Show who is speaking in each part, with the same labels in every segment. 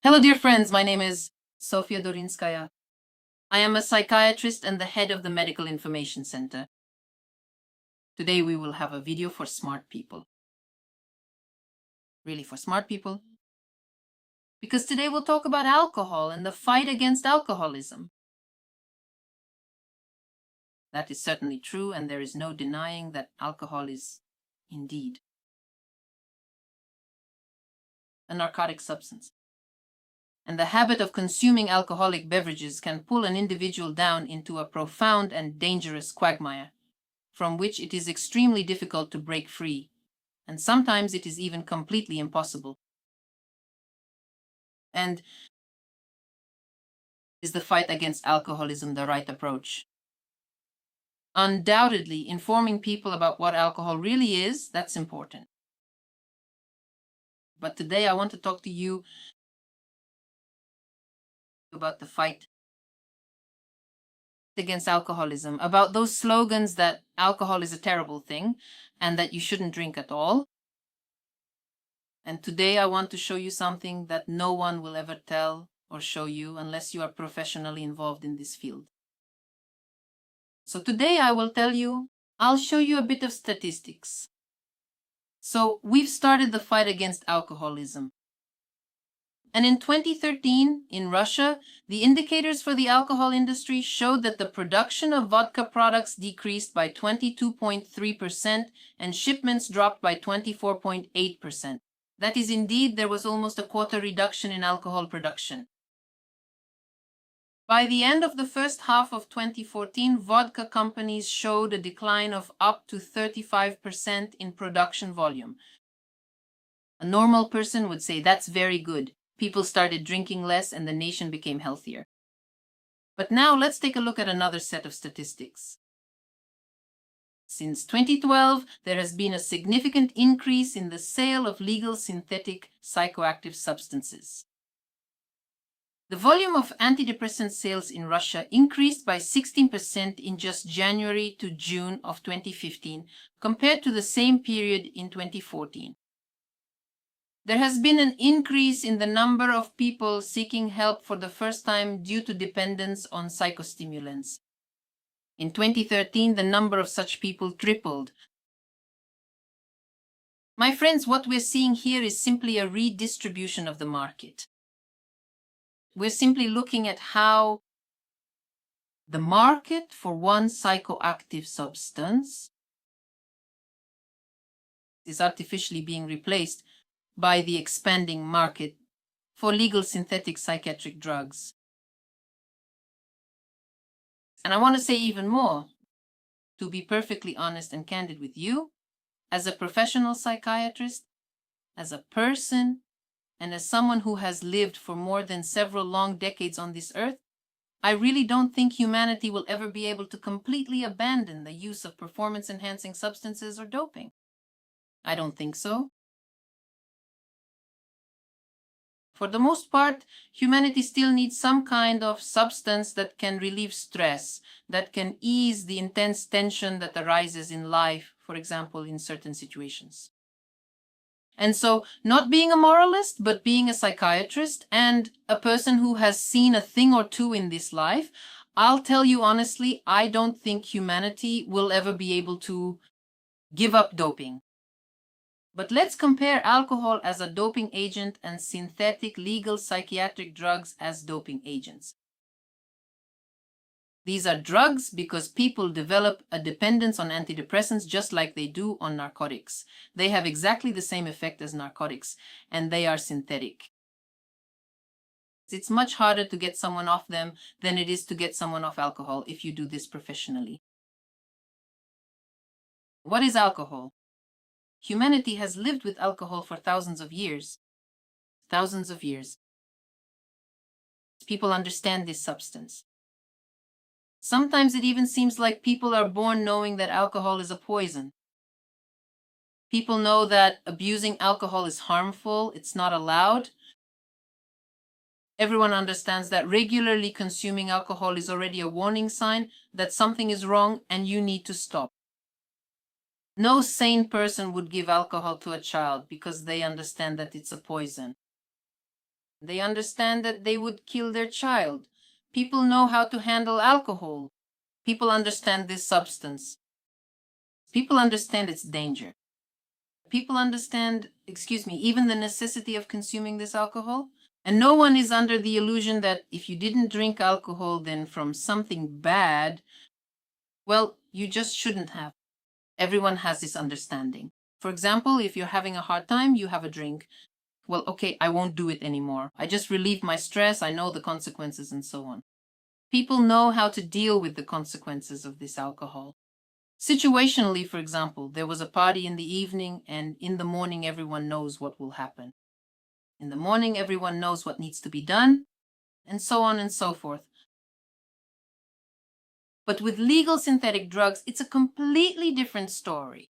Speaker 1: Hello, dear friends. My name is Sofya Dorinskaya. I am a psychiatrist and the head of the Medical Information Center. Today, we will have a video for smart people. Really, for smart people? Because today we'll talk about alcohol and the fight against alcoholism. That is certainly true, and there is no denying that alcohol is indeed a narcotic substance. And the habit of consuming alcoholic beverages can pull an individual down into a profound and dangerous quagmire, from which it is extremely difficult to break free, and sometimes it is even completely impossible. And is the fight against alcoholism the right approach? Undoubtedly, informing people about what alcohol really is, that's important. But today I want to talk to you about the fight against alcoholism, about those slogans that alcohol is a terrible thing and that you shouldn't drink at all. And today I want to show you something that no one will ever tell or show you unless you are professionally involved in this field. So today I'll show you a bit of statistics. So we've started the fight against alcoholism. And in 2013, in Russia, the indicators for the alcohol industry showed that the production of vodka products decreased by 22.3% and shipments dropped by 24.8%. That is, indeed, there was almost a quarter reduction in alcohol production. By the end of the first half of 2014, vodka companies showed a decline of up to 35% in production volume. A normal person would say that's very good. People started drinking less and the nation became healthier. But now let's take a look at another set of statistics. Since 2012, there has been a significant increase in the sale of legal synthetic psychoactive substances. The volume of antidepressant sales in Russia increased by 16% in just January to June of 2015 compared to the same period in 2014. There has been an increase in the number of people seeking help for the first time due to dependence on psychostimulants. In 2013, the number of such people tripled. My friends, what we're seeing here is simply a redistribution of the market. We're simply looking at how the market for one psychoactive substance is artificially being replaced by the expanding market for legal synthetic psychiatric drugs. And I want to say even more, to be perfectly honest and candid with you, as a professional psychiatrist, as a person, and as someone who has lived for more than several long decades on this earth, I really don't think humanity will ever be able to completely abandon the use of performance-enhancing substances or doping. I don't think so. For the most part, humanity still needs some kind of substance that can relieve stress, that can ease the intense tension that arises in life, for example, in certain situations. And so, not being a moralist, but being a psychiatrist and a person who has seen a thing or two in this life, I'll tell you honestly, I don't think humanity will ever be able to give up doping. But let's compare alcohol as a doping agent and synthetic legal psychiatric drugs as doping agents. These are drugs because people develop a dependence on antidepressants just like they do on narcotics. They have exactly the same effect as narcotics, and they are synthetic. It's much harder to get someone off them than it is to get someone off alcohol if you do this professionally. What is alcohol? Humanity has lived with alcohol for thousands of years. Thousands of years. People understand this substance. Sometimes it even seems like people are born knowing that alcohol is a poison. People know that abusing alcohol is harmful, it's not allowed. Everyone understands that regularly consuming alcohol is already a warning sign that something is wrong and you need to stop. No sane person would give alcohol to a child because they understand that it's a poison. They understand that they would kill their child. People know how to handle alcohol. People understand this substance. People understand its danger. People understand, even the necessity of consuming this alcohol. And no one is under the illusion that if you didn't drink alcohol, then from something bad, well, you just shouldn't have. Everyone has this understanding. For example, if you're having a hard time, you have a drink. Well, okay, I won't do it anymore. I just relieve my stress. I know the consequences and so on. People know how to deal with the consequences of this alcohol. Situationally, for example, there was a party in the evening, and in the morning everyone knows what will happen. In the morning everyone knows what needs to be done, and so on and so forth. But with legal synthetic drugs, it's a completely different story.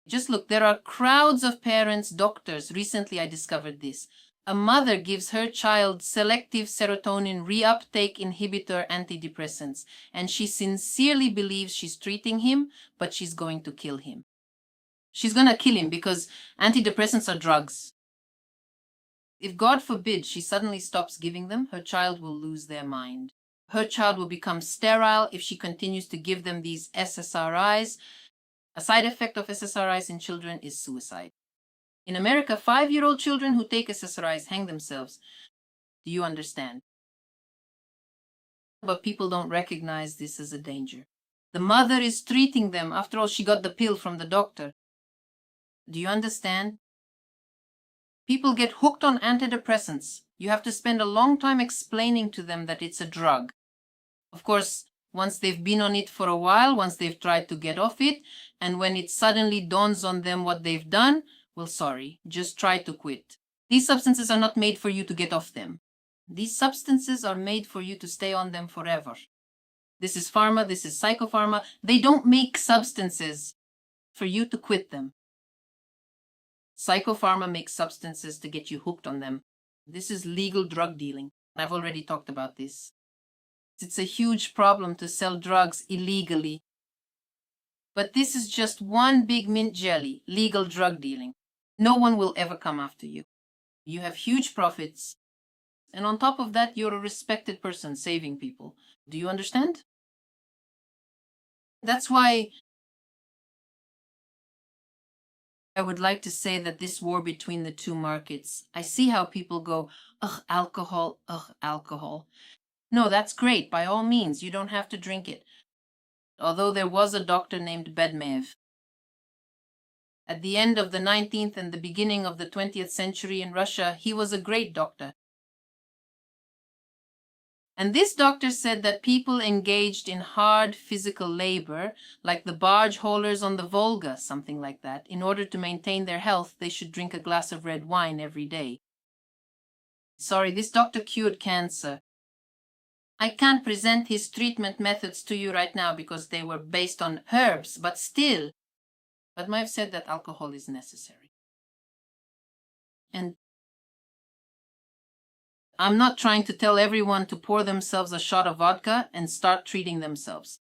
Speaker 1: Just look, there are crowds of parents, doctors. Recently I discovered this. A mother gives her child selective serotonin reuptake inhibitor antidepressants, and she sincerely believes she's treating him, but she's going to kill him. She's going to kill him because antidepressants are drugs. If, God forbid, she suddenly stops giving them, her child will lose their mind. Her child will become sterile if she continues to give them these SSRIs. A side effect of SSRIs in children is suicide. In America, 5-year-old children who take SSRIs hang themselves. Do you understand? But people don't recognize this as a danger. The mother is treating them. After all, she got the pill from the doctor. Do you understand? People get hooked on antidepressants. You have to spend a long time explaining to them that it's a drug. Of course, once they've been on it for a while, once they've tried to get off it, and when it suddenly dawns on them what they've done, well, sorry, just try to quit. These substances are not made for you to get off them. These substances are made for you to stay on them forever. This is pharma, this is psychopharma. They don't make substances for you to quit them. Psychopharma makes substances to get you hooked on them. This is legal drug dealing. I've already talked about this. It's a huge problem to sell drugs illegally. But this is just one big mint jelly, legal drug dealing. No one will ever come after you. You have huge profits. And on top of that, you're a respected person saving people. Do you understand? That's why I would like to say that this war between the two markets, I see how people go, ugh, alcohol, ugh, alcohol. No, that's great. By all means, you don't have to drink it. Although there was a doctor named Bedmev. At the end of the 19th and the beginning of the 20th century in Russia, he was a great doctor. And this doctor said that people engaged in hard physical labor, like the barge haulers on the Volga, something like that, in order to maintain their health, they should drink a glass of red wine every day. Sorry, this doctor cured cancer. I can't present his treatment methods to you right now because they were based on herbs, but still. Bedmev said that alcohol is necessary. And I'm not trying to tell everyone to pour themselves a shot of vodka and start treating themselves.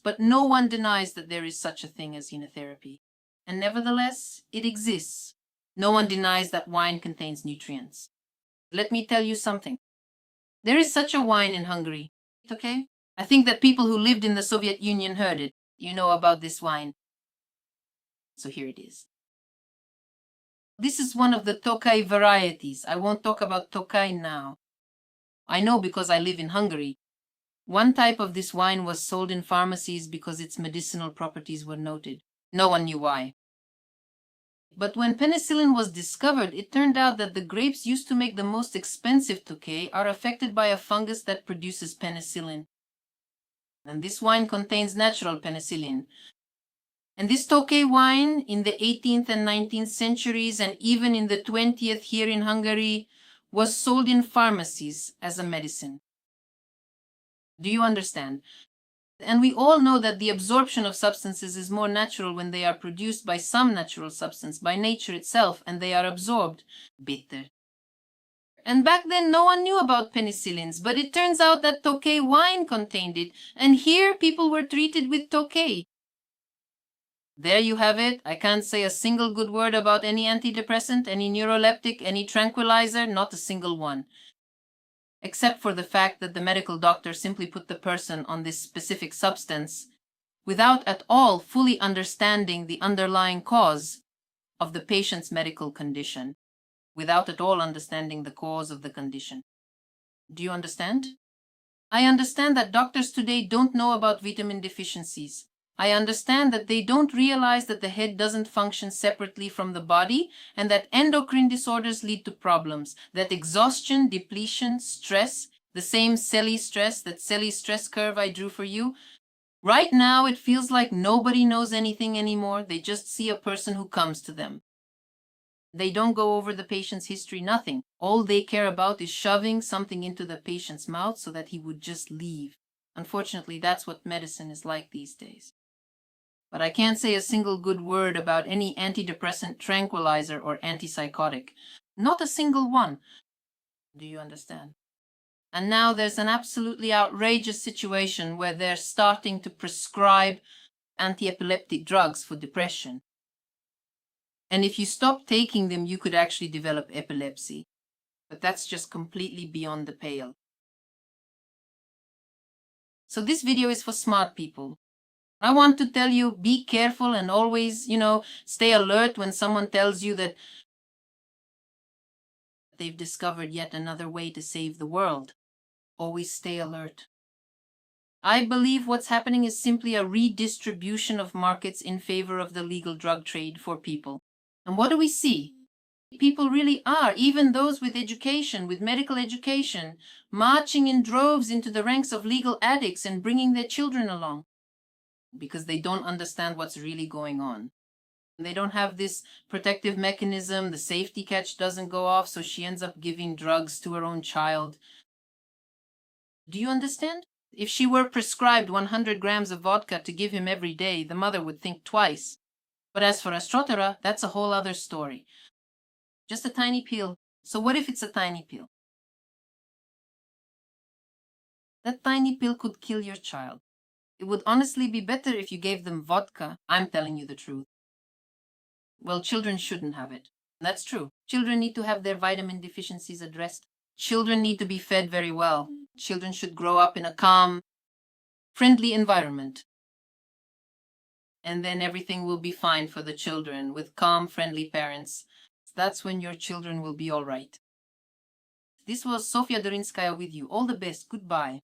Speaker 1: But no one denies that there is such a thing as enotherapy. And nevertheless, it exists. No one denies that wine contains nutrients. Let me tell you something. There is such a wine in Hungary, okay? I think that people who lived in the Soviet Union heard it. You know about this wine. So here it is. This is one of the Tokaj varieties. I won't talk about Tokaj now. I know because I live in Hungary. One type of this wine was sold in pharmacies because its medicinal properties were noted. No one knew why. But when penicillin was discovered, it turned out that the grapes used to make the most expensive Tokaj are affected by a fungus that produces penicillin. And this wine contains natural penicillin. And this Tokaj wine in the 18th and 19th centuries and even in the 20th here in Hungary was sold in pharmacies as a medicine. Do you understand? And we all know that the absorption of substances is more natural when they are produced by some natural substance, by nature itself, and they are absorbed. Bitter. And back then no one knew about penicillins, but it turns out that Tokaj wine contained it, and here people were treated with Tokaj. There you have it. I can't say a single good word about any antidepressant, any neuroleptic, any tranquilizer, not a single one. Except for the fact that the medical doctor simply put the person on this specific substance without at all fully understanding the underlying cause of the patient's medical condition, without at all understanding the cause of the condition. Do you understand? I understand that doctors today don't know about vitamin deficiencies. I understand that they don't realize that the head doesn't function separately from the body and that endocrine disorders lead to problems, that exhaustion, depletion, stress, the same Selye stress, that Selye stress curve I drew for you. Right now, it feels like nobody knows anything anymore. They just see a person who comes to them. They don't go over the patient's history, nothing. All they care about is shoving something into the patient's mouth so that he would just leave. Unfortunately, that's what medicine is like these days. But I can't say a single good word about any antidepressant, tranquilizer, or antipsychotic. Not a single one. Do you understand? And now there's an absolutely outrageous situation where they're starting to prescribe anti-epileptic drugs for depression. And if you stop taking them, you could actually develop epilepsy. But that's just completely beyond the pale. So this video is for smart people. I want to tell you, be careful and always, stay alert when someone tells you that they've discovered yet another way to save the world. Always stay alert. I believe what's happening is simply a redistribution of markets in favor of the legal drug trade for people. And what do we see? People really are, even those with education, with medical education, marching in droves into the ranks of legal addicts and bringing their children along because they don't understand what's really going on. They don't have this protective mechanism. The safety catch doesn't go off, so she ends up giving drugs to her own child. Do you understand? If she were prescribed 100 grams of vodka to give him every day, the mother would think twice. But as for Astrotera, that's a whole other story. Just a tiny pill. So what if it's a tiny pill? That tiny pill could kill your child. It would honestly be better if you gave them vodka. I'm telling you the truth. Well, children shouldn't have it. That's true. Children need to have their vitamin deficiencies addressed. Children need to be fed very well. Children should grow up in a calm, friendly environment. And then everything will be fine for the children with calm, friendly parents. That's when your children will be all right. This was Sofya Dorinskaya with you. All the best. Goodbye.